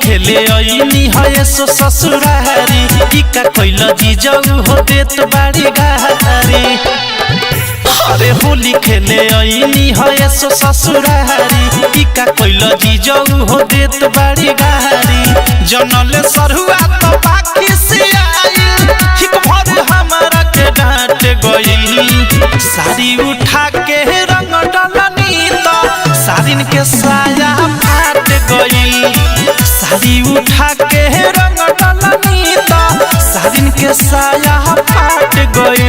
खेले आईनी है सो ससुरारी इका कोइला जीजाऊ हो देत बाड़ी गारी। अरे होली खेले आईनी है सो ससुरारी इका कोइला जीजाऊ हो देत बाड़ी गारी। जनले सरहुआ तो बाकी से आई हिक भर हमारा के डांट गई। साड़ी उठा के रंग डलनी तो सारिन के साया फाट गई। साड़ी उठा के रंग डलनी तो सारिन के साया फाट गई।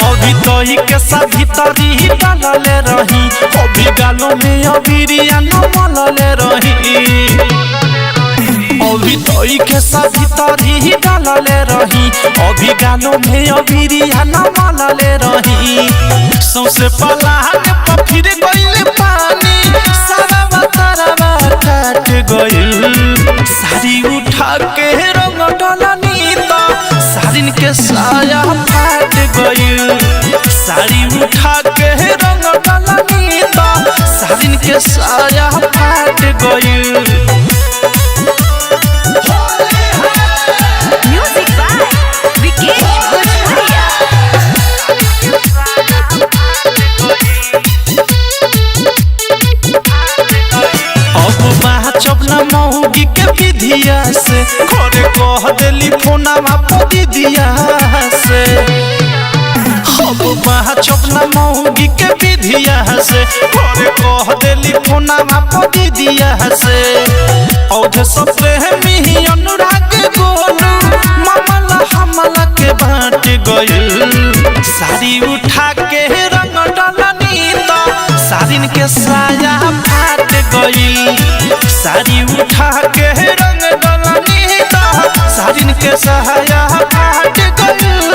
अभी तो ही के साथ भीतरी डालले रही अभी गालों में अबीरिया न मलले रही। अभी तोई के साथ भीतरी डालले रही अभी गालों में अबीरिया न मलले रही। सौसे पलाहन पर फिर गइल पानी सारा बतारवा काट गइल। साड़ी उठा के रंग डलनी तो सारिन के साया फाट गइल। साड़ी उठा के रंग डलनी तो सारिन के साया फाट गइल। चपना मऊगी के विधिया से घरे कह देली फोनामा पदी दिया से। चपना मऊगी के विधिया से घरे कह देली फोनामा पदी दिया से। औधे सब प्रेमी अनुराग गोलू मामला हमला के बांट गइल। साड़ी उठा के रंग डलनी तो सारिन के साया फाट गइल। साड़ी उठा के रंग डलनी तो सारिन के साया फाट गइल।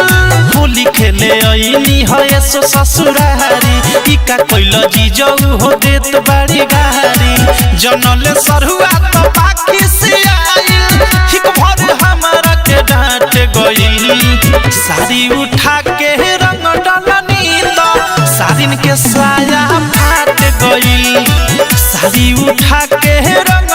होली खेले आईनी है सो ससुरारी इका कोइला जीजाऊ हो देत बाड़ी गारी। जनले सरहुआ तो बाकी से आई हिक भर हमारा के डांट गइल। साड़ी उठा के रंग डलनी तो सारिन के साया फाट गइल। साड़ी उठा के रंग